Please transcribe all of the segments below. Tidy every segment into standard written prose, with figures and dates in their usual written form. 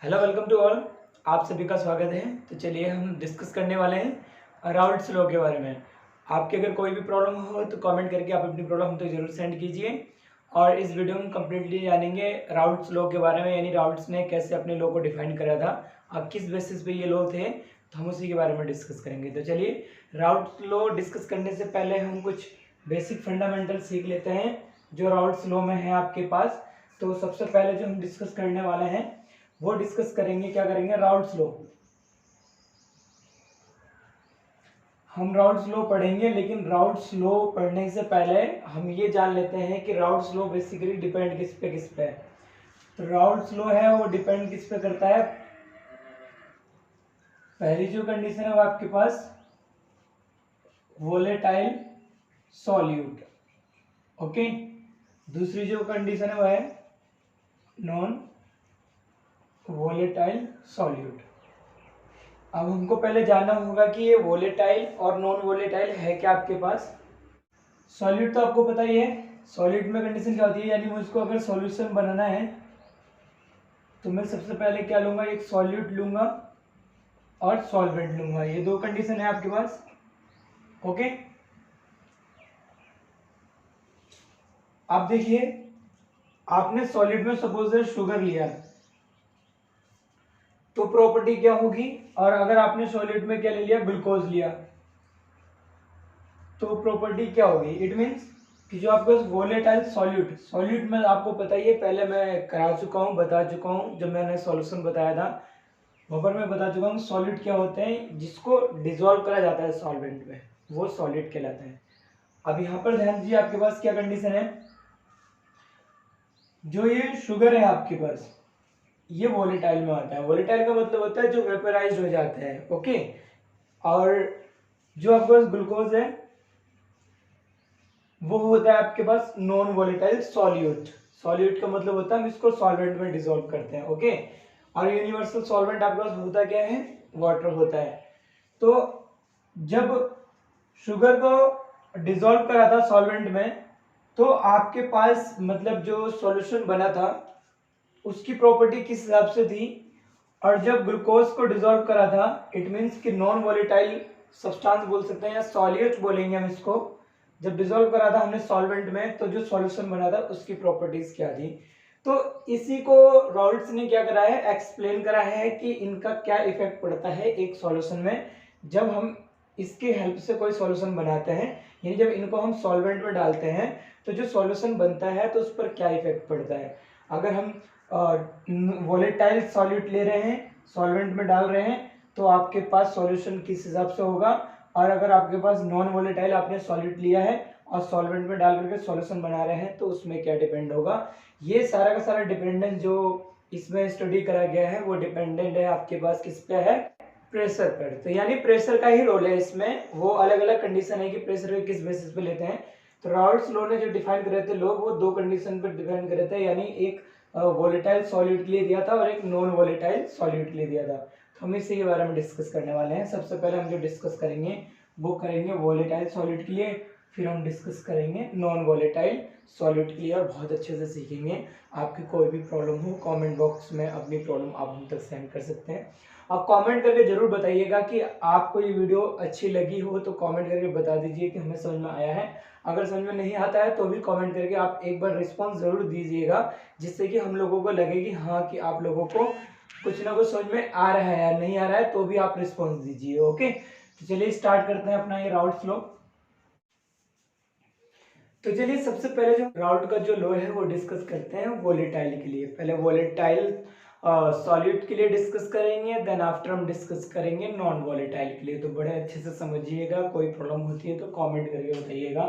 Hello welcome to all. आप सभी का स्वागत है। तो चलिए हम डिस्कस करने वाले हैं राउल्ट्स लॉ के बारे में। आपके अगर कोई भी प्रॉब्लम हो तो कमेंट करके आप अपनी प्रॉब्लम हम तक जरूर सेंड कीजिए। और इस वीडियो में कम्प्लीटली जानेंगे राउल्ट्स लॉ के बारे में, यानी राउल्ट्स ने कैसे अपने लॉ को डिफाइन करा था और किस बेसिस पे ये लॉ थे, तो हम उसी के बारे में डिस्कस करेंगे। तो चलिए राउल्ट्स लॉ डिस्कस करने से पहले हम कुछ बेसिक फंडामेंटल सीख लेते हैं जो राउल्ट्स लॉ में है आपके पास। तो सबसे पहले जो हम डिस्कस करने वाले हैं वो डिस्कस करेंगे, क्या करेंगे, राउल्ट्स लॉ। हम राउल्ट्स लॉ पढ़ेंगे, लेकिन राउल्ट्स लॉ पढ़ने से पहले हम ये जान लेते हैं कि राउल्ट्स लॉ बेसिकली डिपेंड किस पे है। तो राउल्ट्स लॉ है वो डिपेंड किस पे करता है। पहली जो कंडीशन है वो आपके पास वोलेटाइल सॉल्यूट, ओके। दूसरी जो कंडीशन है वो है नॉन वोलेटाइल सॉल्यूट। अब हमको पहले जानना होगा कि ये वोलेटाइल और नॉन वोलेटाइल है क्या आपके पास। सॉलिड तो आपको पता ही है, सॉलिड में कंडीशन क्या होती है, यानी मुझको अगर सॉल्यूशन बनाना है तो मैं सबसे पहले क्या लूंगा, एक सॉल्यूट लूंगा और सॉल्वेंट लूंगा। ये दो कंडीशन है आपके पास, ओके। आप देखिए, आपने सॉलिड में सपोज शुगर लिया तो प्रॉपर्टी क्या होगी, और अगर आपने सॉलिड में क्या ले लिया, ग्लूकोज लिया, तो प्रॉपर्टी क्या होगी। इट मीन्स कि जो आपके पास वोलेटाइल सॉल्यूट, सॉल्यूट में आपको पता ही है, पहले मैं करा चुका हूँ, बता चुका हूँ, जब मैंने सॉल्यूशन बताया था वहाँ पर मैं बता चुका हूँ सॉल्यूट क्या होते हैं, जिसको डिजोल्व करा जाता है सॉल्वेंट में, वो सॉलिड कहलाते हैं। अब यहाँ पर ध्यान दीजिए, आपके पास क्या कंडीशन है, जो ये शुगर है आपके पास ये वोलेटाइल में आता है। वोलेटाइल का मतलब होता है जो वेपराइज हो जाता है, ओके। और जो आपके पास ग्लूकोज है वो होता है आपके पास नॉन वोलेटाइल सॉल्यूट। सॉल्यूट का मतलब होता है हम इसको सॉल्वेंट में डिसॉल्व करते हैं, ओके। और यूनिवर्सल सॉल्वेंट आपके पास होता क्या है, वाटर होता है। तो जब शुगर को डिसॉल्व करा था सॉल्वेंट में, तो आपके पास मतलब जो सॉल्यूशन बना था उसकी प्रॉपर्टी किस हिसाब से थी। और जब ग्लूकोज को डिसॉल्व करा था, इट मीन्स कि नॉन वोलेटाइल सब्सटेंस बोल सकते हैं या सॉल्यूट बोलेंगे हम इसको, जब डिसॉल्व करा था हमने सॉल्वेंट में, तो जो सॉल्यूशन बना था उसकी प्रॉपर्टीज क्या थी। तो इसी को राउल्ट्स ने क्या करा है, एक्सप्लेन करा है कि इनका क्या इफेक्ट पड़ता है एक सॉल्यूशन में जब हम इसके हेल्प से कोई सॉल्यूशन बनाते हैं, यानी जब इनको हम सॉल्वेंट में डालते हैं तो जो सॉल्यूशन बनता है तो उस पर क्या इफेक्ट पड़ता है। अगर हम वोलेटाइल सॉल्यूट ले रहे हैं, सॉल्वेंट में डाल रहे हैं, तो आपके पास सॉल्यूशन किस हिसाब से होगा। और अगर आपके पास नॉन वोलेटाइल आपने सॉल्यूट लिया है और सॉल्वेंट में डाल करके सॉल्यूशन बना रहे हैं, तो उसमें क्या डिपेंड होगा। ये सारा का सारा डिपेंडेंस जो इसमें स्टडी करा गया है वो डिपेंडेंट है आपके पास किस पे है, प्रेशर पर। तो यानी प्रेशर का ही रोल है इसमें, वो अलग अलग कंडीशन है कि प्रेशर को किस बेसिस पे लेते हैं। तो राउल्ट्स लॉ ने जो डिफाइन करे थे लोग, वो दो कंडीशन पर डिफाइन करे थे, यानी एक वोलेटाइल सॉल्यूट के लिए दिया था और एक नॉन वोलेटाइल सॉल्यूट के लिए दिया था। तो हम इसी के बारे में डिस्कस करने वाले हैं। सबसे पहले हम जो डिस्कस करेंगे वो करेंगे वोलेटाइल सॉल्यूट के लिए, फिर हम डिस्कस करेंगे नॉन वोलेटाइल सॉल्यूट के लिए, और बहुत अच्छे से सीखेंगे। आपकी कोई भी प्रॉब्लम हो कमेंट बॉक्स में अपनी प्रॉब्लम आप हम तक सेंड कर सकते हैं। आप कमेंट करके जरूर बताइएगा कि आपको ये वीडियो अच्छी लगी हो, तो कमेंट करके बता दीजिए कि हमें समझ में आया है। अगर समझ में नहीं आता है तो भी कमेंट करके आप एक बार रिस्पॉन्स जरूर दीजिएगा, जिससे कि हम लोगों को लगे कि हाँ कि आप लोगों को कुछ ना कुछ समझ में आ रहा है, या नहीं आ रहा है तो भी आप रिस्पॉन्स दीजिए, ओके। तो चलिए स्टार्ट करते हैं अपना ये राउल्ट्स लॉ। तो चलिए सबसे पहले जो राउल्ट का जो लॉ है वो डिस्कस करते हैं वोलेटाइल के लिए। पहले वोलेटाइल सॉल्यूट के लिए डिस्कस करेंगे, देन आफ्टर हम डिस्कस करेंगे नॉन वोलेटाइल के लिए। तो बड़े अच्छे से समझिएगा, कोई प्रॉब्लम होती है तो कमेंट करके बताइएगा।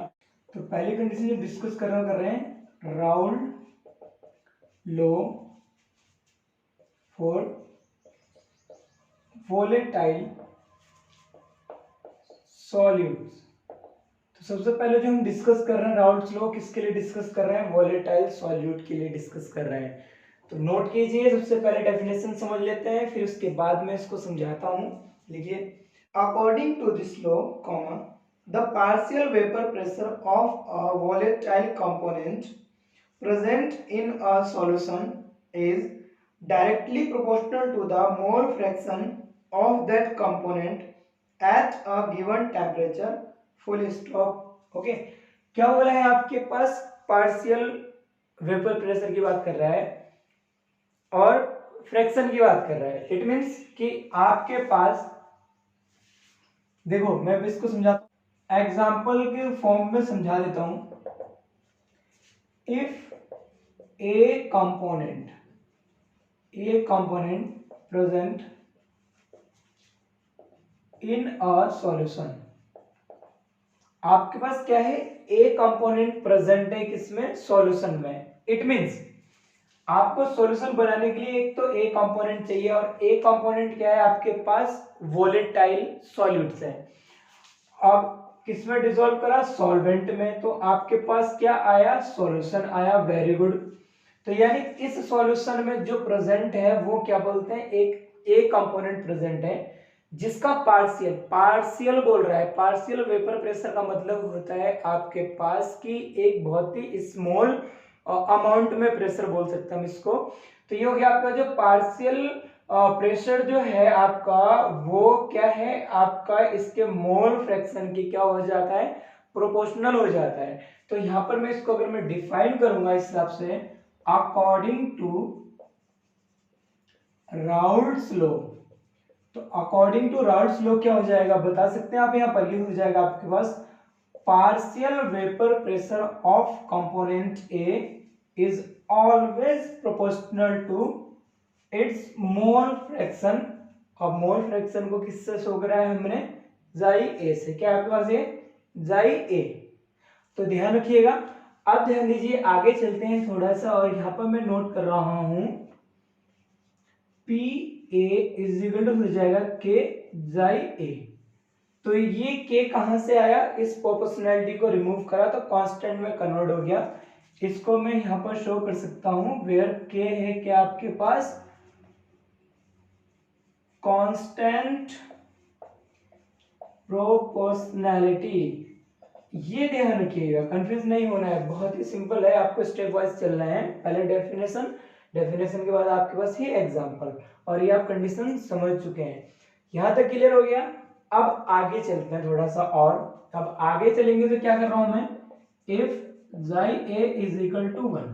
तो पहली कंडीशन जो डिस्कस कर रहे हैं, Raoult law for volatile solutes. तो सबसे पहले जो हम डिस्कस कर रहे हैं राउल्ट्स लॉ, किसके लिए डिस्कस कर रहे हैं, वोलेटाइल सॉल्यूट के लिए डिस्कस कर रहे हैं। तो नोट कीजिए, सबसे पहले डेफिनेशन समझ लेते हैं, फिर उसके बाद में इसको समझाता हूं। लिखिए, according to this law, comma, the partial vapour pressure of a volatile component present in a solution is directly proportional to the mole fraction of that component at a given temperature, full stop। Okay, क्या बोला है आपके पास, partial vapour pressure की बात कर रहा है और फ्रैक्शन की बात कर रहा है। इट मींस कि आपके पास, देखो मैं इसको समझाता हूं, एग्जांपल के फॉर्म में समझा देता हूं। If A component present in a solution, आपके पास क्या है, ए कंपोनेंट प्रेजेंट है किसमें, सॉल्यूशन में। इट मींस आपको सॉल्यूशन बनाने के लिए एक तो ए कंपोनेंट चाहिए, और ए कंपोनेंट क्या है आपके पास, वोलेटाइल सॉल्यूट्स है। अब किसमें डिसॉल्व करा, सॉल्वेंट में, तो आपके पास क्या आया, सॉल्यूशन आया। Very good. तो यानी इस सॉल्यूशन में जो प्रेजेंट है वो क्या बोलते हैं, एक ए कंपोनेंट प्रेजेंट है जिसका पार्शियल बोल रहा है। पार्शियल वेपर प्रेशर का मतलब होता है आपके पास की एक बहुत ही स्मॉल अमाउंट में प्रेशर बोल सकते हैं हम इसको। तो ये हो गया आपका जो पार्शियल प्रेशर जो है आपका, वो क्या है आपका, इसके मोल फ्रैक्शन की क्या हो जाता है, प्रोपोर्शनल हो जाता है। तो यहाँ पर मैं इसको अगर मैं डिफाइन करूंगा इस हिसाब से, अकॉर्डिंग टू राउल्ट्स लॉ, तो अकॉर्डिंग टू राउल्ट्स लॉ क्या हो जाएगा बता सकते हैं आप, यहाँ पर ये हो जाएगा आपके पास, partial vapour pressure of component A is always proportional to its mole fraction. अब मोल फ्रैक्शन को किससे शो करा है हमने, जाई ए से। क्या आपके पास ये जाई ए, तो ध्यान रखिएगा। अब ध्यान दीजिए, आगे चलते हैं थोड़ा सा, और यहाँ पर मैं नोट कर रहा हूं P A is equal to हो जाएगा के जाई ए। तो ये के कहां से आया, इस प्रोपोर्शनैलिटी को रिमूव करा तो कांस्टेंट में कन्वर्ट हो गया। इसको मैं यहाँ पर शो कर सकता हूं, वेयर के है क्या आपके पास, कांस्टेंट प्रोपोर्शनैलिटी। ये ध्यान रखिएगा, कंफ्यूज नहीं होना है, बहुत ही सिंपल है, आपको स्टेप वाइज चलना है। पहले डेफिनेशन के बाद आपके पास ये एग्जांपल, और ये आप कंडीशन समझ चुके हैं। यहां तक क्लियर हो गया। अब आगे चलते हैं थोड़ा सा, और अब आगे चलेंगे तो क्या कर रहा हूं मैं, if xi A is equal to 1।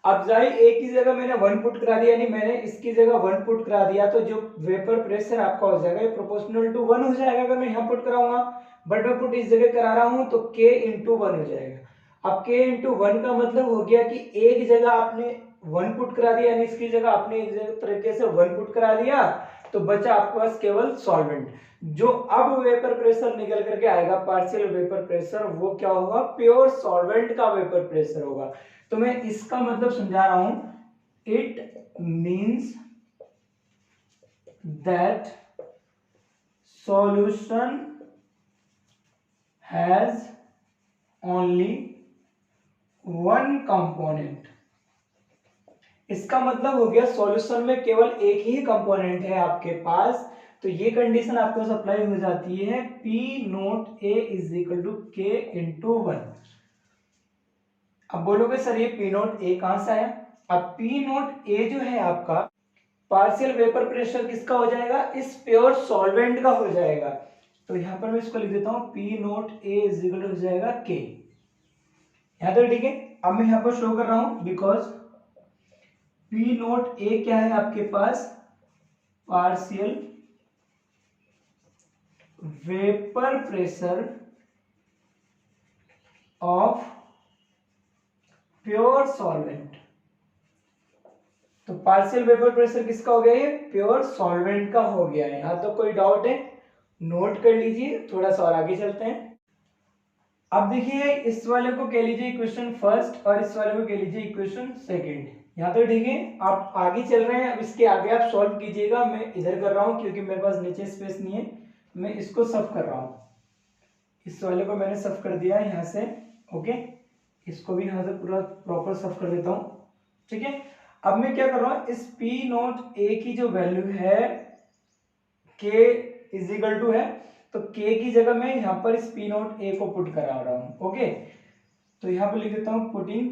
अब जाई ए की जगह मैंने 1 पुट करा दिया, यानी मैंने इसकी जगह 1 पुट करा दिया, तो जो वेपर प्रेशर आपका हो जाएगा ये प्रोपोर्शनल टू 1 हो जाएगा अगर मैं यहाँ पुट कराऊंगा। बट मैं पुट इस जगह करा रहा हूं तो k इंटू 1 हो जाएगा। अब k इंटू 1 का मतलब हो गया कि एक जगह आपने 1 पुट करा दिया, यानी इसकी जगह आपने एक तरीके से 1 पुट करा दिया, तो बचा आपके पास केवल सॉल्वेंट। जो अब वेपर प्रेशर निकल करके आएगा, पार्शियल वेपर प्रेशर, वो क्या होगा, प्योर सॉल्वेंट का वेपर प्रेशर होगा। तो मैं इसका मतलब समझा रहा हूं, it means that solution has only one component. इसका मतलब हो गया सॉल्यूशन में केवल एक ही कंपोनेंट है आपके पास। तो ये कंडीशन आपके पास अप्लाई हो जाती है, P nought A is equal to K into 1। अब बोलोगे सर ये P नोट A कहां से आया, अब P नोट A जो है आपका पार्शियल वेपर प्रेशर किसका हो जाएगा, इस प्योर सॉल्वेंट का हो जाएगा। तो यहां पर मैं इसको लिख देता हूं, P nought A is equal to हो जाएगा K। यहां तक ठीक है। अब मैं यहां पर शो कर रहा हूं, बिकॉज P नोट A क्या है आपके पास, partial vapour pressure of pure solvent. तो पार्शियल वेपर प्रेशर किसका हो गया, ये प्योर सॉल्वेंट का हो गया है। यहां तो कोई डाउट है, नोट कर लीजिए। थोड़ा सा और आगे चलते हैं। अब देखिए, इस वाले को कह लीजिए इक्वेशन फर्स्ट, और इस वाले को कह लीजिए इक्वेशन सेकंड। यहाँ तो ठीक है, आप आगे चल रहे हैं। अब इसके आगे आप सॉल्व कीजिएगा, मैं इधर कर रहा हूँ क्योंकि मेरे पास नीचे स्पेस नहीं है, मैं इसको सफ कर रहा हूँ। इस वाले को मैंने सफ कर दिया है यहाँ से, ओके। इसको भी यहाँ से पूरा प्रॉपर सफ कर देता हूँ, ठीक है। अब मैं क्या कर रहा हूँ, इस P नोट A की जो वैल्यू है K इज इक्वल टू है, तो K की जगह मैं यहाँ पर इस P नोट A को पुट करा रहा हूँ, ओके। तो यहाँ पर लिख देता हूँ, putting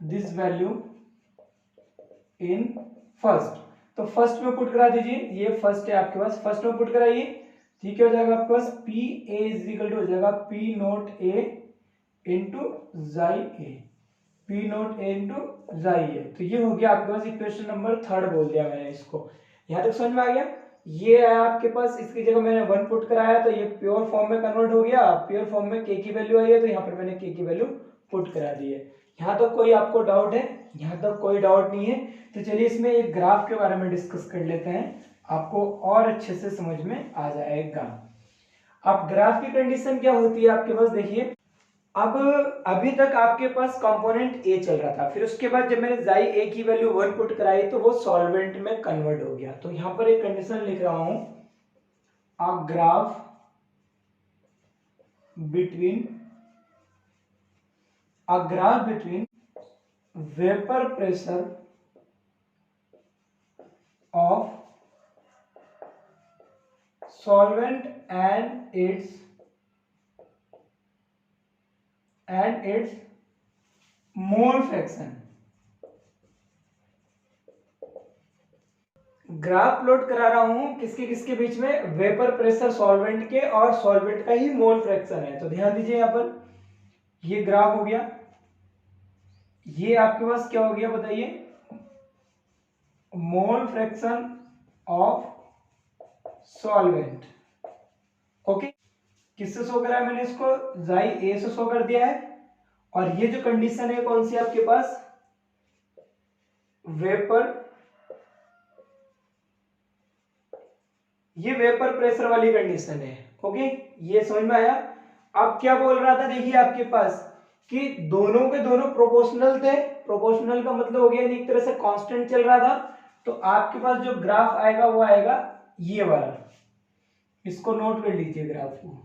this value in first. तो फर्स्ट में पुट करा दीजिए, ये फर्स्ट है आपके पास, फर्स्ट में पुट कराइए, ठीक है, हो जाएगा आपके पास P A is equal to हो जाएगा P nought A into xi A, P nought A into xi A. तो ये हो गया आपके पास इक्वेशन नंबर 3 बोल दिया मैंने इसको। यहाँ तक समझ में आ गया। ये है आपके पास, इसकी जगह मैंने 1 पुट कराया तो ये प्योर फॉर्म में कन्वर्ट हो गया, प्योर फॉर्म में के की वैल्यू आई है तो यहाँ पर मैंने के की वैल्यू पुट करा दी है। यहाँ तक कोई आपको डाउट है? यहाँ तक कोई डाउट नहीं है। तो चलिए इसमें एक ग्राफ के बारे में डिस्कस कर लेते हैं, आपको और अच्छे से समझ में आ जाएगा। अब ग्राफ की कंडीशन क्या होती है आपके पास, देखिए अब अभी तक आपके पास कंपोनेंट ए चल रहा था, फिर उसके बाद जब मैंने जाई ए की वैल्यू 1 पुट कराई तो वो सॉल्वेंट में कन्वर्ट हो गया। तो यहां पर एक कंडीशन लिख रहा हूं, a graph between vapour pressure of solvent and its mole fraction। Graph plot करा रहा हूं किसके किसके बीच में, वेपर प्रेशर सॉल्वेंट के और सॉल्वेंट का ही मोल फ्रैक्शन है। तो ध्यान दीजिए यहां पर ये ग्राफ हो गया, ये आपके पास क्या हो गया बताइए, मोल फ्रैक्शन ऑफ सॉल्वेंट। ओके, किससे शो करा है मैंने इसको, जाई ए से शो कर दिया है। और ये जो कंडीशन है कौन सी आपके पास, वेपर, ये वेपर प्रेशर वाली कंडीशन है। ओके, ये समझ में आया। अब क्या बोल रहा था, देखिए आपके पास कि दोनों के दोनों प्रोपोर्शनल थे, प्रोपोर्शनल का मतलब हो गया एक तरह से कांस्टेंट चल रहा था। तो आपके पास जो ग्राफ आएगा वो आएगा ये वाला, इसको नोट कर लीजिए ग्राफ को।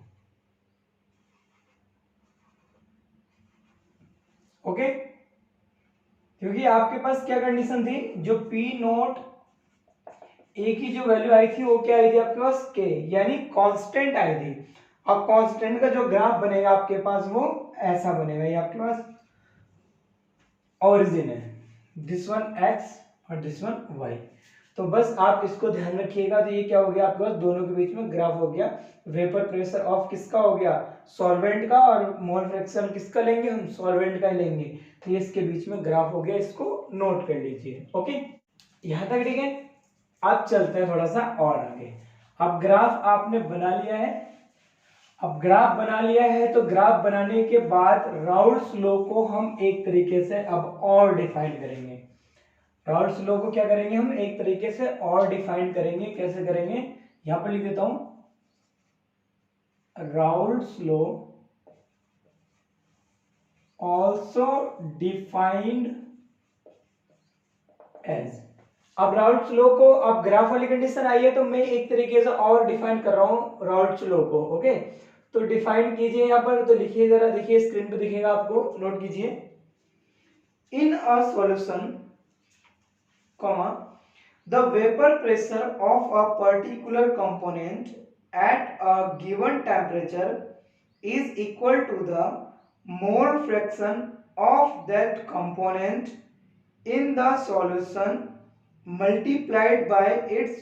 ओके, क्योंकि आपके पास क्या कंडीशन थी, जो पी नोट ए की जो वैल्यू आई थी वो क्या आई थी आपके पास, के, यानी कांस्टेंट आई थी। और कांस्टेंट का जो ग्राफ बनेगा आपके पास वो ऐसा बनेगा, ये आपके पास ओरिजिन है, दिस वन एक्स और दिस वन वाई। तो बस आप इसको ध्यान रखिएगा। तो ये क्या हो गया आपके पास, दोनों के बीच में ग्राफ हो गया, वेपर प्रेशर ऑफ किसका हो गया, सॉल्वेंट का, और मोल फ्रैक्शन किसका लेंगे हम, सॉल्वेंट का ही लेंगे। तो ये इसके बीच में ग्राफ हो गया, इसको नोट कर लीजिए। ओके, यहां तक ठीक है। अब चलते हैं थोड़ा सा और आगे। अब ग्राफ आपने बना लिया है, अब ग्राफ बना लिया है तो ग्राफ बनाने के बाद राउल्ट्स लॉ को हम एक तरीके से अब और डिफाइन करेंगे। राउल्ट्स लॉ को क्या करेंगे हम एक तरीके से और डिफाइन करेंगे, कैसे करेंगे, यहां पर लिख देता हूं, Raoult's law also defined as. अब राउल्ट्स लॉ को, अब ग्राफ वाली कंडीशन आई है तो मैं एक तरीके से और डिफाइन कर रहा हूं राउल्ट्स लॉ को। ओके, तो डिफाइन कीजिए यहां पर, तो लिखिए जरा, देखिए स्क्रीन पे दिखेगा आपको, नोट कीजिए। In a solution the vapor pressure of a particular component at a given temperature is equal to the mole fraction of that component in the solution multiplied by its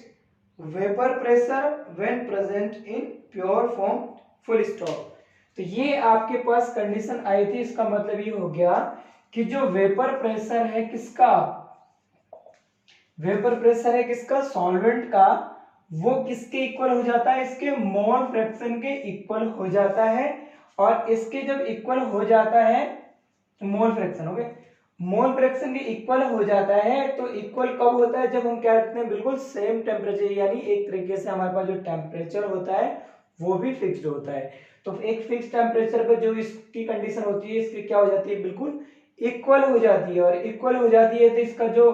vapor pressure when present in pure form, full stop। तो ये आपके पास condition आई थी, इसका मतलब ये हो गया कि जो वेपर प्रेशर है किसका, वेपर प्रेशर है किसका, सॉल्वेंट का, वो किसके इक्वल हो जाता है, इसके मोल फ्रैक्शन के इक्वल हो जाता है। और इसके जब इक्वल हो जाता है mole fraction, okay, mole fraction के इक्वल हो जाता है तो इक्वल कब होता है, जब हम क्या रखते हैं, बिल्कुल सेम टेम्परेचर, यानी एक तरीके से हमारे पास जो टेम्परेचर होता है वो भी फिक्स्ड होता है। तो एक फिक्स टेम्परेचर पर जो इसकी कंडीशन होती है, इसकी क्या हो जाती है, बिल्कुल इक्वल हो जाती है। और इक्वल हो जाती है तो इसका जो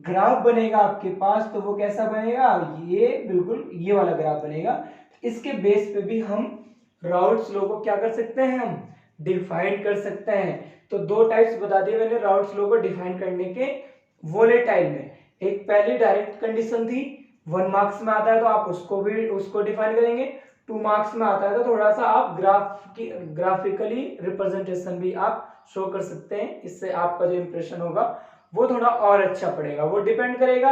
ग्राफ बनेगा आपके पास तो वो कैसा बनेगा, ये बिल्कुल ये वाला ग्राफ बनेगा। इसके बेस पे भी हम राउल्ट्स लॉ को क्या कर सकते हैं, हम डिफाइन कर सकते हैं। तो दो टाइप्स बता दिए मैंने राउल्ट्स लॉ को डिफाइन करने के वोलेटाइल में। एक पहली डायरेक्ट कंडीशन थी, 1 मार्क्स में आता है तो आप उसको डिफाइन करेंगे। 2 मार्क्स में आता है तो थोड़ा सा आप ग्राफिकली रिप्रेजेंटेशन भी आप शो कर सकते हैं, इससे आपका जो इंप्रेशन होगा वो थोड़ा और अच्छा पड़ेगा। वो डिपेंड करेगा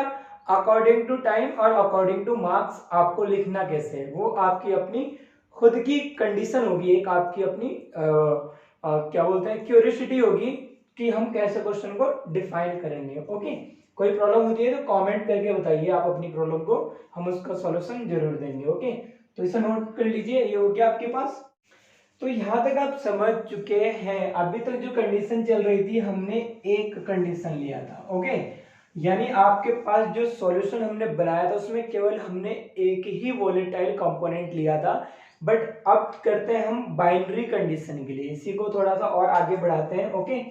अकॉर्डिंग टू टाइम और अकॉर्डिंग टू मार्क्स आपको लिखना कैसे है, वो आपकी अपनी खुद की कंडीशन होगी, एक आपकी अपनी क्या बोलते हैं क्यूरियोसिटी होगी कि हम कैसे क्वेश्चन को डिफाइन करेंगे। ओके, कोई प्रॉब्लम होती है तो कमेंट करके बताइए आप अपनी प्रॉब्लम को, हम उसका सॉल्यूशन जरूर देंगे। ओके, तो इसे नोट कर लीजिए, ये हो गया आपके पास। तो यहाँ तक आप समझ चुके हैं। अभी तक जो कंडीशन चल रही थी हमने एक कंडीशन लिया था। ओके, यानी आपके पास जो सॉल्यूशन हमने बनाया था उसमें केवल हमने एक ही वोलेटाइल कंपोनेंट लिया था। बट अब करते हैं हम बाइनरी कंडीशन के लिए, इसी को थोड़ा सा और आगे बढ़ाते हैं। ओके,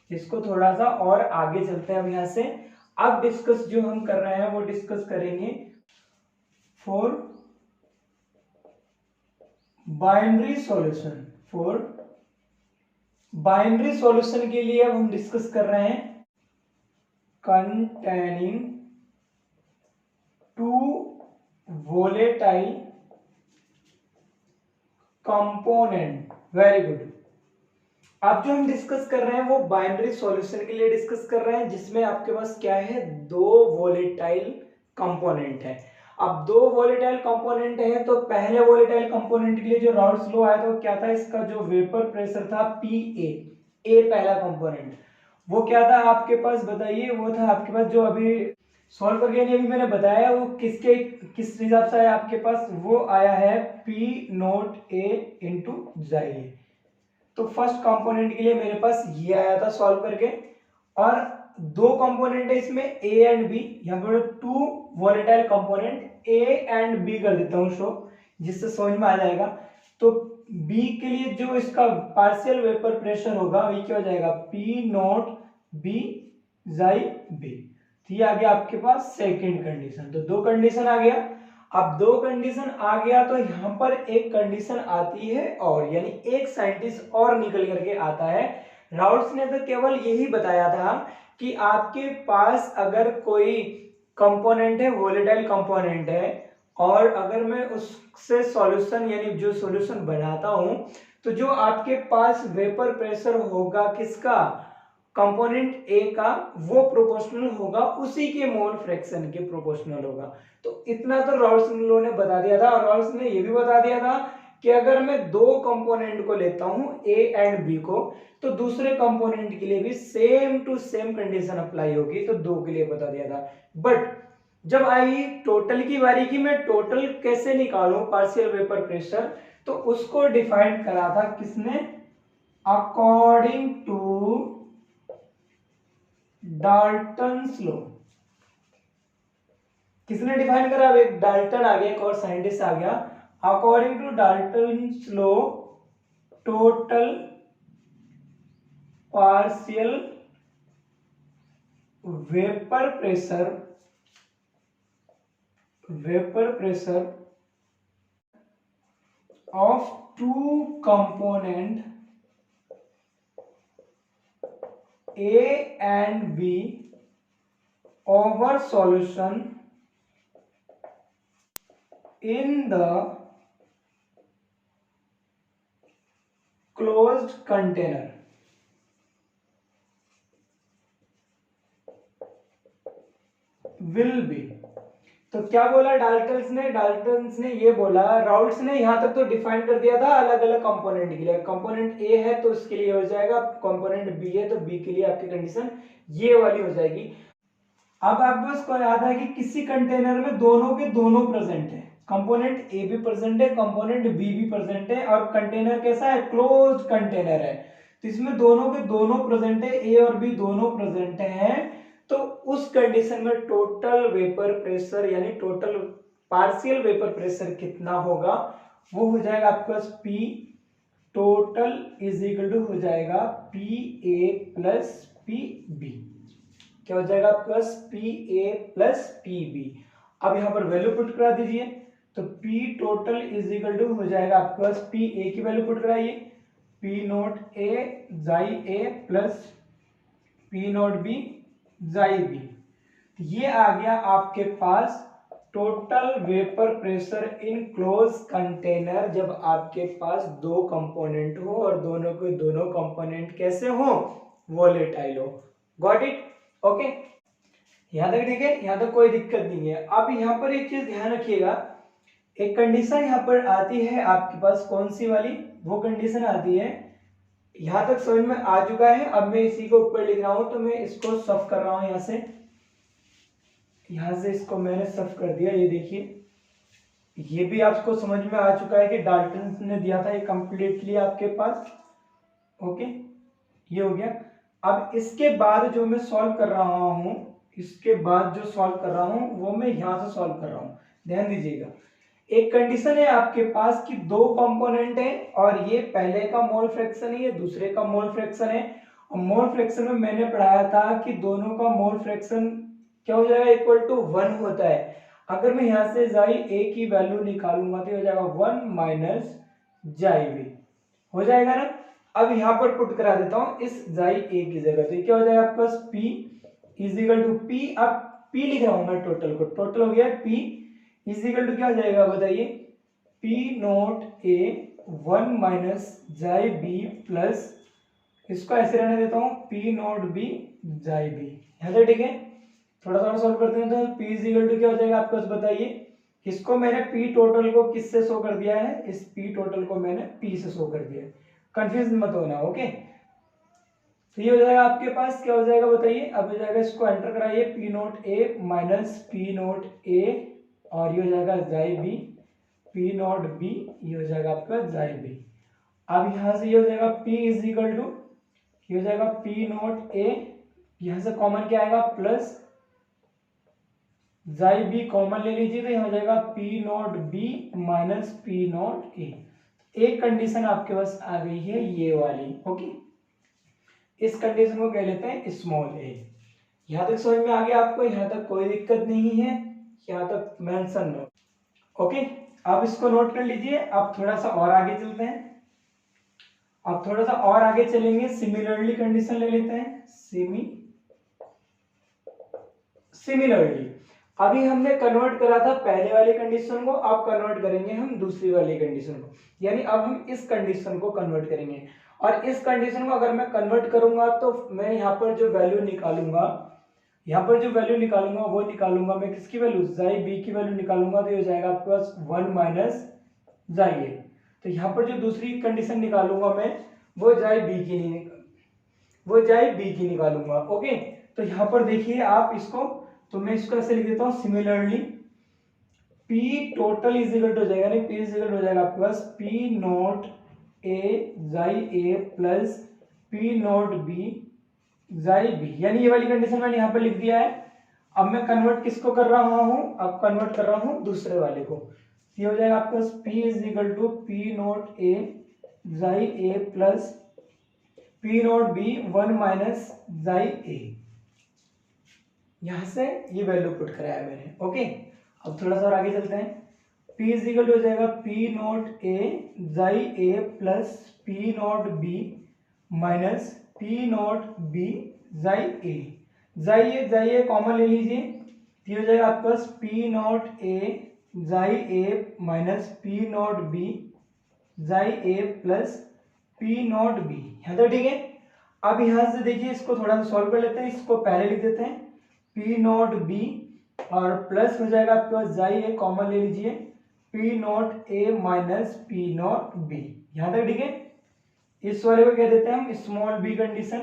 इसको थोड़ा सा और आगे चलते हैं अब यहाँ से। अब डिस्कस जो हम कर रहे हैं वो डिस्कस करेंगे for binary solution. For binary solution के लिए अब हम डिस्कस कर रहे हैं containing two volatile component. Very good. अब जो हम डिस्कस कर रहे हैं वो बाइनरी सॉल्यूशन के लिए डिस्कस कर रहे हैं, जिसमें आपके पास क्या है, दो वोलेटाइल कंपोनेंट है। अब दो वोलेटाइल कंपोनेंट है तो पहले वोलेटाइल कंपोनेंट के लिए जो राउल्स लॉ आया था वो क्या था, इसका जो वेपर प्रेशर था पीए, ए पहला कंपोनेंट, वो क्या था आपके पास बताइए। वो था आपके पास जो अभी सॉल्व करके अभी मैंने बताया, वो किसके किस हिसाब से आया आपके पास, वो आया है पी नोट ए इंटू जाइए। तो फर्स्ट कंपोनेंट के लिए मेरे पास ये आया था सॉल्व करके, और दो कंपोनेंट है इसमें ए एंड बी, यहाँ पर two volatile component A and B कर देता हूँ शो, जिससे समझ में आ जाएगा। तो बी के लिए जो इसका पार्शियल वेपर प्रेशर होगा वही क्या हो जाएगा, P nought B xi B. तो ये आ गया आपके पास सेकंड कंडीशन। तो दो कंडीशन आ गया। अब दो कंडीशन आ गया तो यहां पर एक कंडीशन आती है और, यानी एक साइंटिस्ट और निकल करके आता है। राउल्स ने तो केवल यही बताया था कि आपके पास अगर कोई कंपोनेंट है, वोलेटाइल कंपोनेंट है, और अगर मैं उससे सॉल्यूशन यानी जो सॉल्यूशन बनाता हूं, तो जो आपके पास वेपर प्रेशर होगा किसका, कंपोनेंट ए का, वो प्रोपोर्शनल होगा उसी के मोल फ्रैक्शन के प्रोपोर्शनल होगा। तो इतना तो राउल्स ने बता दिया था। और राउल्स ने ये भी बता दिया था कि अगर मैं दो कंपोनेंट को लेता हूं ए एंड बी को, तो दूसरे कंपोनेंट के लिए भी same to same condition apply होगी। तो दो के लिए बता दिया था। बट जब आई टोटल की बारी की, मैं टोटल कैसे निकालूं पार्शियल वेपर प्रेशर, तो उसको डिफाइन करा था किसने, अकॉर्डिंग टू डाल्टन्स लॉ। किसने डिफाइन करा, अब एक डाल्टन आ गया, एक और साइंटिस्ट आ गया। According to Dalton's law, total partial vapour pressure of two component A and B over solution in the closed container will be। तो क्या बोला डाल्टन्स ने ये बोला, राउल्स ने यहां तक तो डिफाइन कर दिया था अलग अलग कंपोनेंट के लिए। कंपोनेंट ए है तो उसके लिए हो जाएगा, कंपोनेंट बी है तो बी के लिए आपकी कंडीशन ये वाली हो जाएगी। अब आपको इसको याद है कि किसी कंटेनर में दोनों के दोनों प्रेजेंट है, कंपोनेंट ए भी प्रेजेंट है, कंपोनेंट बी भी प्रेजेंट है, और कंटेनर कैसा है, क्लोज्ड कंटेनर है। तो इसमें दोनों के दोनों प्रेजेंट है, ए और बी दोनों प्रेजेंट हैं। तो उस कंडीशन में टोटल वेपर प्रेशर यानी टोटल पार्शियल वेपर प्रेशर कितना होगा, वो हो जाएगा आपके पास P total is equal to हो जाएगा P A plus P B. क्या हो जाएगा आपके पास, P A plus P B. अब यहां पर वैल्यू पुट करा दीजिए, तो P total is equal to हो जाएगा आपके पास, पी ए की वैल्यू पुट कराइए, P nought A xi A plus P nought B xi B. ये आ गया आपके पास total vapour pressure in close container, जब आपके पास दो कंपोनेंट हो और दोनों के दोनों कंपोनेंट कैसे हो, वोलेटाइल हो। Got it. ओके, यहाँ तक ठीक है, यहाँ तक कोई दिक्कत नहीं है। अब यहाँ पर एक चीज ध्यान रखिएगा, एक कंडीशन यहाँ पर आती है आपके पास, कौन सी वाली, वो कंडीशन आती है, यहाँ तक समझ में आ चुका है। अब मैं इसी को ऊपर लिख रहा हूं, तो मैं इसको सफ कर रहा हूं, यहाँ से इसको मैंने सफ कर दिया। ये देखिए, ये भी आपको समझ में आ चुका है कि डाल्टन ने दिया था, ये कंप्लीटली आपके पास। ओके, ये हो गया। अब इसके बाद जो मैं सॉल्व कर रहा हूं, इसके बाद जो सॉल्व कर रहा हूं वो मैं यहां से सॉल्व कर रहा हूं। ध्यान दीजिएगा, एक कंडीशन है आपके पास कि दो कंपोनेंट है और ये पहले का मोल फ्रैक्शन है, ये दूसरे का मोल फ्रैक्शन है। और मोल फ्रैक्शन में मैंने पढ़ाया था कि दोनों का मोल फ्रैक्शन क्या हो जाएगा, इक्वल टू 1 होता है। अगर मैं यहाँ से जाई ए की वैल्यू निकालूंगा तो हो जाएगा 1 माइनस जाई बी, हो जाएगा ना। अब यहाँ पर पुट करा देता हूँ इस जाई ए की जगह, तो क्या हो जाएगा आपके पास P is equal to P, अब P लिख रहा हूँ मैं टोटल को, टोटल हो गया P इज इक्वल टू क्या हो जाएगा बताइए, P नोट A 1 माइनस जाई B प्लस, इसको ऐसे रहने देता हूँ P नोट B जाई B। यहाँ से ठीक है, थोड़ा थोड़ा सॉल्व करते हैं। तो P इज इक्वल टू क्या हो जाएगा आपके पास बताइए, इसको मैंने P टोटल को किससे शो कर दिया है, इस P टोटल को मैंने P से शो कर दिया है, कंफ्यूज मत होना। ओके, तो ये हो जाएगा आपके पास, क्या हो जाएगा बताइए, अब हो जाएगा, इसको एंटर कराइए, P nought A minus P nought A, और ये हो जाएगा जाई B, P नोट B, ये हो जाएगा आपका जाई B। अब यहाँ से ये हो जाएगा P इज इक्वल टू, ये हो जाएगा P नोट A, यहाँ से कॉमन क्या आएगा प्लस जाई B कॉमन ले लीजिए, तो यहाँ हो जाएगा P nought B minus P nought A। एक कंडीशन आपके पास आ गई है ये वाली। ओके, इस कंडीशन को कह लेते हैं स्मॉल a। यहाँ तक समझ में आ गया आपको, यहाँ तक कोई दिक्कत नहीं है, यहाँ तक मेंशन नोट। ओके, आप इसको नोट कर लीजिए। अब थोड़ा सा और आगे चलते हैं, अब थोड़ा सा और आगे चलेंगे, सिमिलरली कंडीशन ले लेते हैं। सिमिलरली अभी हमने कन्वर्ट करा था पहले वाली कंडीशन को, अब कन्वर्ट करेंगे हम दूसरी वाली कंडीशन को, यानी अब हम इस कंडीशन को कन्वर्ट करेंगे। और इस कंडीशन को अगर मैं कन्वर्ट करूंगा तो मैं यहाँ पर जो वैल्यू निकालूंगा, वो निकालूंगा मैं किसकी वैल्यू, जाई बी की वैल्यू निकालूंगा, तो ये हो जाएगा आपके पास 1 माइनस जाई ए। तो यहाँ पर जो दूसरी कंडीशन निकालूंगा मैं, वो जाई बी की निकालूंगा। ओके, तो यहाँ पर देखिए आप इसको, तो मैं इसको ऐसे लिख देता हूँ, similarly P total is equal to हो जाएगा, नहीं P इज इक्वल टू हो जाएगा आपके पास P नोट A जाई A plus P nought B जाई B, यानी ये वाली कंडीशन मैंने यहाँ पर लिख दिया है। अब मैं कन्वर्ट किसको कर रहा हूँ, अब कन्वर्ट कर रहा हूँ दूसरे वाले को। ये हो जाएगा आपके पास P is equal to P nought A जाई A plus P nought B 1 minus जाई A। यहां से ये वैल्यू पुट कराया मैंने। ओके, अब थोड़ा सा और आगे चलते हैं। P इज इक्वल टू हो जाएगा P नोट A जाई A plus P nought B minus P nought B जाई A। जाई ए कॉमन ले लीजिए, ये हो जाएगा आपके पास P नोट A जाई A minus P nought B जाई A plus P nought B। यहाँ तो ठीक है। अब यहाँ से देखिए, इसको थोड़ा सा सॉल्व कर लेते हैं, इसको पहले लिख देते हैं P नोट B और प्लस हो जाएगा आपके पास जाई ए कॉमन ले लीजिए, P nought A minus P nought B। यहाँ तक ठीक है। इस वाले को कह देते हैं हम स्मॉल b कंडीशन।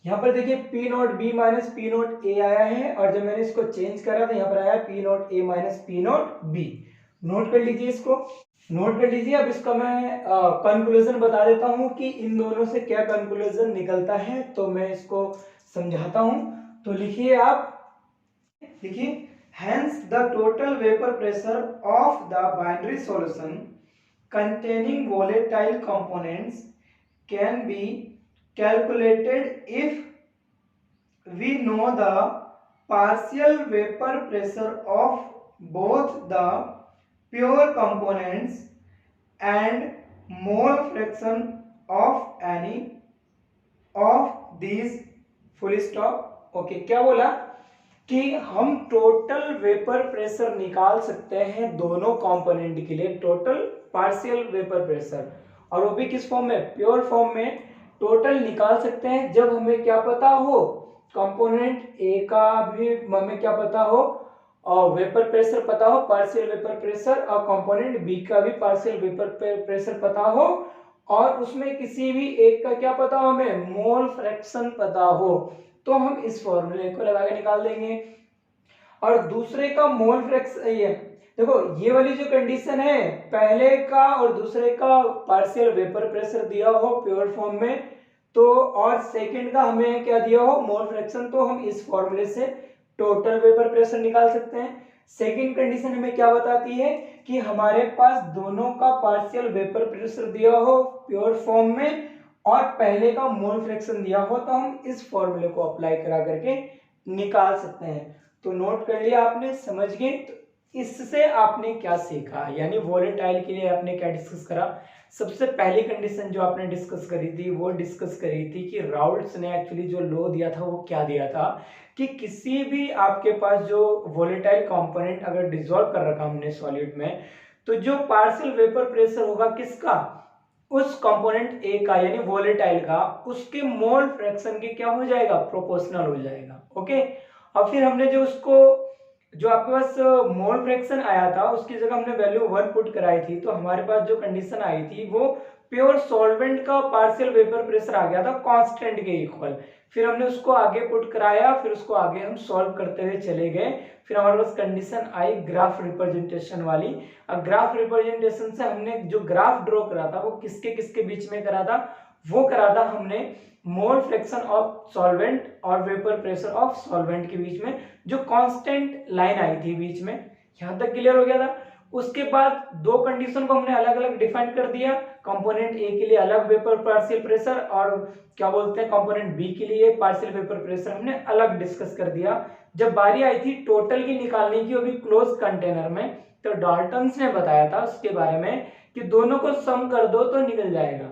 यहाँ पर देखिए P nought B minus P nought A आया है, और जब मैंने इसको चेंज करा तो यहाँ पर आया P nought A minus P nought B। Note कर लीजिए, इसको नोट कर लीजिए। अब इसका मैं कंक्लूजन बता देता हूँ कि इन दोनों से क्या कंक्लूजन निकलता है, तो मैं इसको समझाता हूँ। तो लिखिए आप, लिखिए hence the total vapor pressure of the binary solution containing volatile components can be calculated if we know the partial vapor pressure of both the pure components and mole fraction of any of these full stop। Okay, क्या बोला कि हम total vapour pressure निकाल सकते हैं दोनों component के लिए, टोटल पार्शियल वेपर प्रेशर, और वो भी किस फॉर्म में, प्योर फॉर्म में टोटल निकाल सकते हैं जब हमें क्या पता हो, कंपोनेंट ए का भी हमें क्या पता हो, और वेपर प्रेशर पता हो, पार्शियल वेपर प्रेशर, और कंपोनेंट बी का भी पार्शियल वेपर प्रेशर पता हो, और उसमें किसी भी एक का क्या पता हो हमें, मोल फ्रैक्शन पता हो, तो हम इस फॉर्मूले को लगा के निकाल देंगे। और दूसरे का मोल फ्रैक्शन, ये देखो ये वाली जो कंडीशन है, पहले का और दूसरे का पार्शियल वेपर प्रेशर दिया हो प्योर फॉर्म में, तो और सेकंड का हमें क्या दिया हो, मोल फ्रैक्शन, तो हम इस फॉर्मूले से टोटल वेपर प्रेशर निकाल सकते हैं। सेकंड कंडीशन हमें क्या बताती है कि हमारे पास दोनों का पार्शियल वेपर प्रेशर दिया हो प्योर फॉर्म में और पहले का मोल फ्रैक्शन दिया हो, तो हम इस फॉर्मूले को अप्लाई करा करके निकाल सकते हैं। तो नोट कर लिया आपने, समझ गए। तो इससे आपने क्या सीखा, यानी वोलेटाइल के लिए आपने क्या डिस्कस करा। सबसे पहली कंडीशन जो आपने डिस्कस करी थी वो डिस्कस करी थी कि राउल्ट्स ने एक्चुअली जो लॉ दिया था वो क्या दिया था, कि किसी भी आपके पास जो वोलेटाइल कंपोनेंट अगर डिसॉल्व कर रखा हमने सॉलिड में, तो जो पार्शियल वेपर प्रेशर होगा किसका, उस कंपोनेंट ए का यानी वोलेटाइल का, उसके मोल फ्रैक्शन के क्या हो जाएगा, प्रोपोर्शनल हो जाएगा। ओके, और फिर हमने जो उसको, जो आपके पास मोल फ्रैक्शन आया था उसकी जगह हमने वैल्यू 1 पुट कराई थी, तो हमारे पास जो कंडीशन आई थी वो प्योर सॉल्वेंट का पार्शियल वेपर प्रेशर आ गया था कांस्टेंट के इक्वल। फिर हमने उसको आगे पुट कराया, फिर उसको आगे हम सॉल्व करते हुए चले गए। फिर हमारे पास कंडीशन आई ग्राफ रिप्रेजेंटेशन वाली। अब ग्राफ रिप्रेजेंटेशन से हमने जो ग्राफ ड्रॉ करा था वो किसके किसके बीच में करा था, वो करा था हमने मोल फ्रैक्शन ऑफ सॉल्वेंट और वेपर प्रेशर ऑफ सॉल्वेंट के बीच में, जो कांस्टेंट लाइन आई थी बीच में। यहां तक क्लियर हो गया था। उसके बाद दो कंडीशन को हमने अलग अलग डिफाइन कर दिया, कंपोनेंट ए के लिए अलग वेपर पार्शियल प्रेशर और क्या बोलते हैं कंपोनेंट बी के लिए पार्शियल वेपर प्रेशर हमने अलग डिस्कस कर दिया। जब बारी आई थी टोटल की निकालने की, वो भी क्लोज कंटेनर में, तो डाल्टन्स ने बताया था उसके बारे में कि दोनों को सम कर दो तो निकल जाएगा।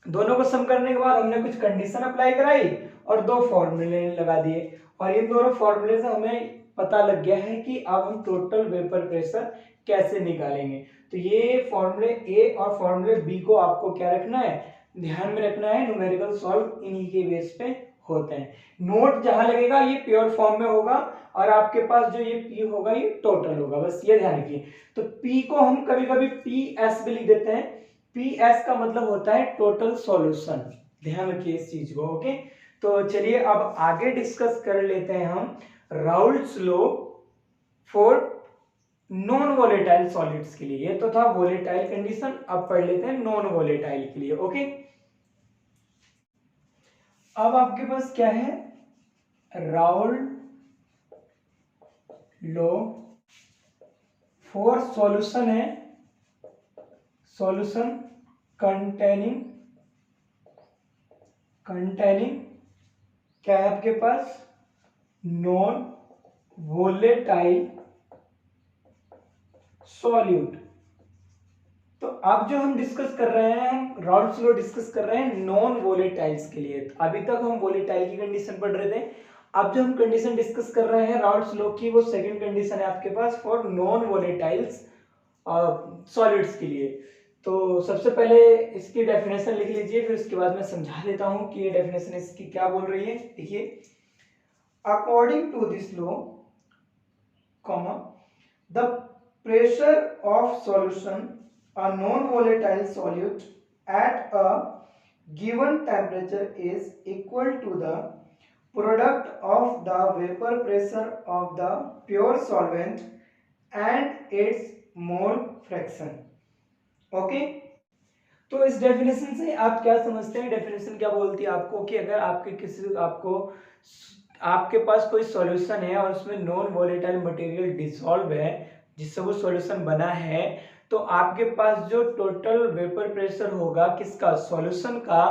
दोनों को सम करने के बाद हमने कुछ कंडीशन अप्लाई कराई और दो फॉर्मूले लगा दिए, और इन दोनों फॉर्मूले से हमें पता लग गया है कि अब हम टोटल वेपर प्रेशर कैसे निकालेंगे। तो ये फॉर्मूले ए और फॉर्मूले बी को आपको क्या रखना है, ध्यान में रखना है। न्यूमेरिकल सॉल्व इन्हीं के बेस पे होते हैं। नोट जहां लगेगा ये प्योर फॉर्म में होगा, और आपके पास जो ये पी होगा ये टोटल होगा, बस ये ध्यान रखिए। तो पी को हम कभी कभी पी एस भी लिख देते हैं। पी एस का मतलब होता है टोटल सॉल्यूशन, ध्यान रखिए इस चीज को। ओके, तो चलिए अब आगे डिस्कस कर लेते हैं हम Raoult's law for non volatile solids के लिए। ये तो था वोलेटाइल कंडीशन, अब पढ़ लेते हैं नॉन वोलेटाइल के लिए। ओके, अब आपके पास क्या है, राउल्ट लॉ फॉर सॉल्यूशन है, सॉल्यूशन कंटेनिंग क्या है आपके पास, नॉन वोलेटाइल सॉल्यूट। तो अब जो हम डिस्कस कर रहे हैं, हम राउल्ट्स लॉ डिस्कस कर रहे हैं नॉन वोलेटाइल्स के लिए। अभी तक हम वोलेटाइल की कंडीशन पढ़ रहे थे, अब जो हम कंडीशन डिस्कस कर रहे हैं राउल्ट्स लॉ की, वो सेकंड कंडीशन है आपके पास फॉर नॉन वोलेटाइल्स सॉलिड्स के लिए। तो सबसे पहले इसकी डेफिनेशन लिख लीजिए, फिर उसके बाद मैं समझा देता हूं कि ये डेफिनेशन इसकी क्या बोल रही है। देखिए, according to this law, comma, the pressure of solution, a non-volatile solute at a given temperature is equal to the product of the vapor pressure of the pure solvent and its mole fraction. Okay? तो इस definition से आप क्या समझते हैं, definition क्या बोलती है आपको कि अगर आपके पास कोई सॉल्यूशन है और उसमें नॉन वोलेटाइल मटेरियल डिसॉल्व है जिससे वो सॉल्यूशन बना है, तो आपके पास जो टोटल वेपर प्रेशर होगा किसका, सॉल्यूशन का,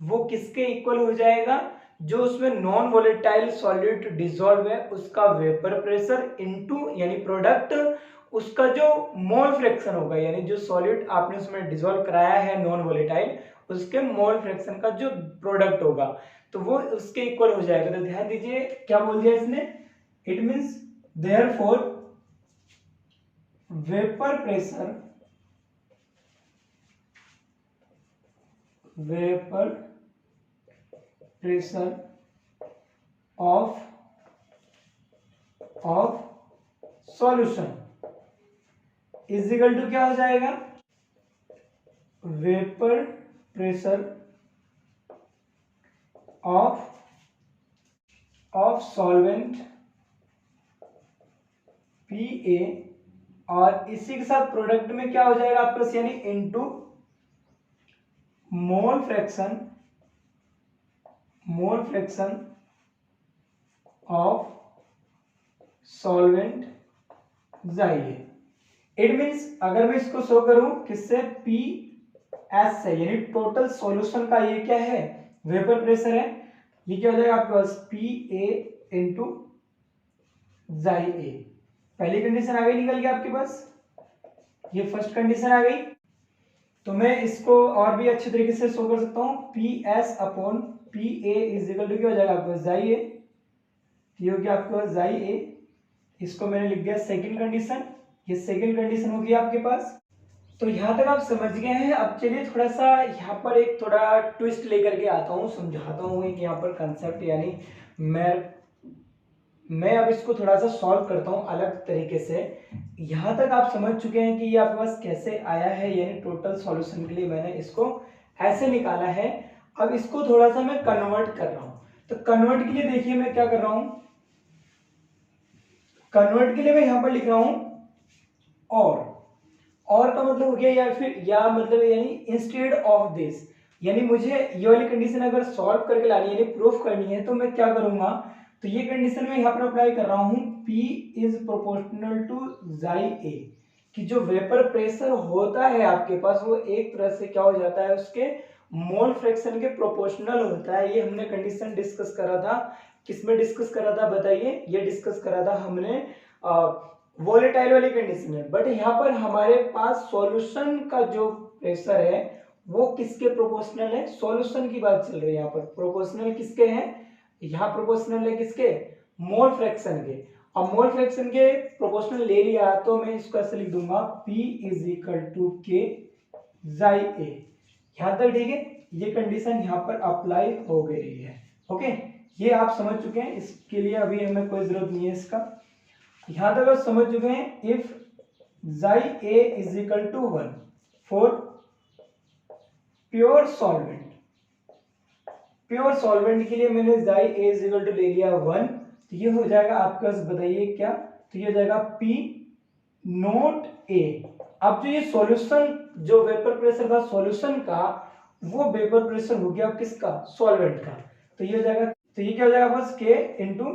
वो किसके इक्वल हो जाएगा, जो उसमें नॉन वोलेटाइल सॉल्यूट डिसॉल्व है उसका वेपर प्रेशर इनटू यानी प्रोडक्ट उसका जो मोल फ्रैक्शन होगा, यानी जो सॉल्यूट आपने उसमें डिसॉल्व कराया है नॉन वोलेटाइल, उसके मोल फ्रैक्शन का जो प्रोडक्ट होगा, तो वो उसके इक्वल हो जाएगा। तो ध्यान दीजिए क्या बोल दिया इसने, it means therefore vapour pressure of solution is equal to क्या हो जाएगा, vapour pressure of solvent PA, और इसी के साथ प्रोडक्ट में क्या हो जाएगा आपके पास, यानी into mole fraction of solvent जाइए। इट मींस अगर मैं इसको शो करूं किससे, PS से, यानी टोटल सॉल्यूशन का ये क्या है, वेपर प्रेशर है। ये क्या हो जाएगा आपके पास, PA इंटू जाई ए। पहली कंडीशन आ गई, निकल गया आपके पास, ये फर्स्ट कंडीशन आ गई। तो मैं इसको और भी अच्छे तरीके से शो कर सकता हूं, PS upon PA is equal to क्या हो जाएगा आपके पास, जाई ए। ये हो गया आपके पास जाई ए, इसको मैंने लिख दिया सेकंड कंडीशन, ये सेकंड कंडीशन होगी आपके पास। तो यहाँ तक आप समझ गए हैं। अब चलिए थोड़ा सा यहाँ पर एक थोड़ा ट्विस्ट लेकर के आता हूँ, समझाता हूँ एक यहाँ पर कंसेप्ट, यानी मैं अब इसको थोड़ा सा सॉल्व करता हूँ अलग तरीके से। यहाँ तक आप समझ चुके हैं कि ये आपके पास कैसे आया है, यानी टोटल सॉल्यूशन के लिए मैंने इसको ऐसे निकाला है। अब इसको थोड़ा सा मैं कन्वर्ट कर रहा हूँ। तो कन्वर्ट के लिए देखिए मैं क्या कर रहा हूँ, कन्वर्ट के लिए मैं यहाँ पर लिख रहा हूँ और का मतलब हो गया या फिर या मतलब यानी इंस्टेड ऑफ दिस, यानी मुझे ये वाली कंडीशन अगर सॉल्व करके लानी है, यानी प्रूफ करनी है, तो मैं क्या करूंगा, तो ये कंडीशन में यहाँ पर अप्लाई कर रहा हूँ, P इज प्रोपोर्शनल टू जाई ए, कि जो वेपर प्रेशर होता है आपके पास वो एक तरह से क्या हो जाता है, उसके मोल फ्रैक्शन के प्रोपोर्शनल होता है। ये हमने कंडीशन डिस्कस करा था, किसमें डिस्कस करा था बताइए, ये डिस्कस करा था हमने वोलेटाइल वाली कंडीशन है। बट यहाँ पर हमारे पास सॉल्यूशन का जो प्रेशर है वो किसके प्रोपोर्शनल है, सॉल्यूशन की बात चल रही है यहाँ पर, प्रोपोर्शनल किसके हैं, यहाँ प्रोपोर्शनल है किसके, मोल फ्रैक्शन के। अब मोल फ्रैक्शन के प्रोपोर्शनल ले लिया तो मैं इसको ऐसे लिख दूंगा, P is equal to K जाई ए। यहाँ तक ठीक है, ये कंडीशन यहाँ पर अप्लाई हो गई है। ओके, ये आप समझ चुके हैं, इसके लिए अभी हमें कोई जरूरत नहीं है इसका। यहां तक आप समझ चुके हैं, if xi A is equal to 1 for pure solvent, pure solvent के लिए मैंने जाई ए इज इक्वल टू ले लिया 1, तो ये हो जाएगा आपके पास, बताइए क्या, तो ये हो जाएगा P नोट ए। अब जो ये सॉल्यूशन, जो वेपर प्रेशर था सॉल्यूशन का, वो वेपर प्रेशर हो गया किसका, सॉल्वेंट का। तो ये हो जाएगा, तो ये क्या हो जाएगा बस K इंटू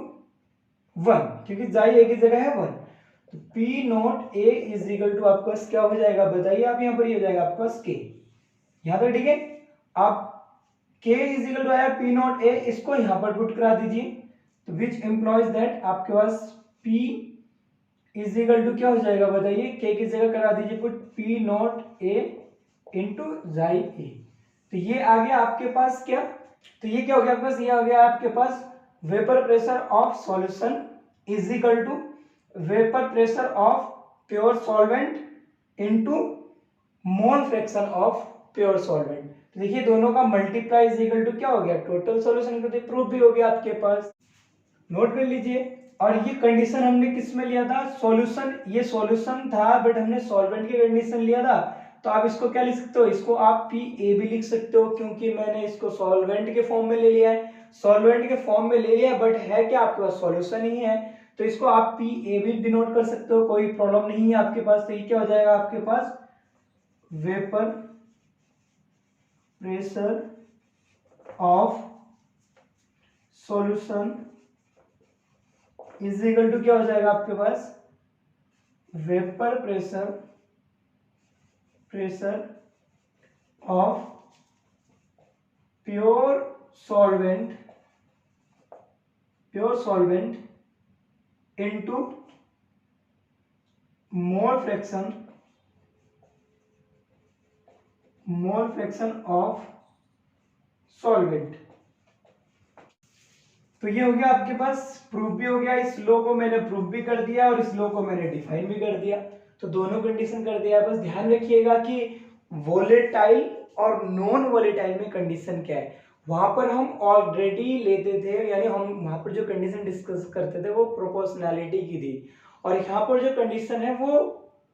1, क्योंकि जाई ए की जगह है 1, तो P nought A is equal to आपके पास क्या हो जाएगा बताइए आप, यहाँ पर ये हो जाएगा आपके पास K। यहाँ तक ठीक है। आप K इज इक्वल टू आया P नोट ए, इसको यहाँ पर पुट करा दीजिए, तो विच एम्प्लॉयज दैट आपके पास P इज इक्वल टू क्या हो जाएगा बताइए, K की जगह करा दीजिए put P nought A into xi A. तो ये आ गया आपके पास क्या, तो ये क्या हो गया आपके पास, ये आ गया आपके पास vapour pressure of solution is equal to vapour pressure of pure solvent into mole fraction of pure solvent. तो देखिए दोनों का मल्टीप्लाई इज इक्वल टू क्या हो गया, टोटल सॉल्यूशन का प्रूफ भी हो गया आपके पास, नोट कर लीजिए। और ये कंडीशन हमने किस में लिया था, सॉल्यूशन, ये सॉल्यूशन था बट हमने सॉल्वेंट की कंडीशन लिया था। तो आप इसको क्या लिख सकते हो, इसको आप PA भी लिख सकते हो, क्योंकि मैंने इसको सॉल्वेंट के फॉर्म में ले लिया है, सॉल्वेंट के फॉर्म में ले लिया, बट है क्या आपके पास सॉल्यूशन ही है, तो इसको आप PA भी डिनोट कर सकते हो, कोई प्रॉब्लम नहीं है आपके पास। तो ये क्या हो जाएगा आपके पास, vapour pressure of solution is equal to क्या हो जाएगा आपके पास, vapour pressure of pure solvent into mole fraction of solvent. तो ये हो गया आपके पास, प्रूफ भी हो गया, इस लॉ को मैंने प्रूफ भी कर दिया और इस लॉ को मैंने डिफाइन भी कर दिया, तो दोनों कंडीशन कर दिया। बस ध्यान रखिएगा कि वोलेटाइल और नॉन वोलेटाइल में कंडीशन क्या है। वहां पर हम ऑलरेडी लेते थे, यानी हम वहां पर जो कंडीशन डिस्कस करते थे वो प्रोपोर्शनैलिटी की थी, और यहाँ पर जो कंडीशन है वो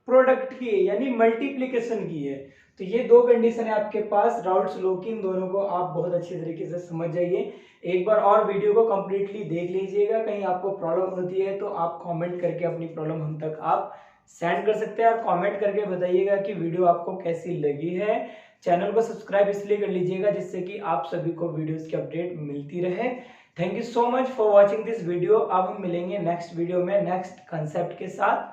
प्रोडक्ट की है, यानी मल्टीप्लीकेशन की है। तो ये दो कंडीशन है आपके पास राउल्ट्स लॉ की, इन दोनों को आप बहुत अच्छी तरीके से समझ जाइए। एक बार और वीडियो को कंप्लीटली देख लीजिएगा, कहीं आपको प्रॉब्लम होती है तो आप कमेंट करके अपनी प्रॉब्लम हम तक आप सेंड कर सकते हैं, और कमेंट करके बताइएगा कि वीडियो आपको कैसी लगी है। चैनल को सब्सक्राइब इसलिए कर लीजिएगा जिससे कि आप सभी को वीडियोस की अपडेट मिलती रहे। Thank you so much for watching this video. अब हम मिलेंगे नेक्स्ट वीडियो में नेक्स्ट कंसेप्ट के साथ।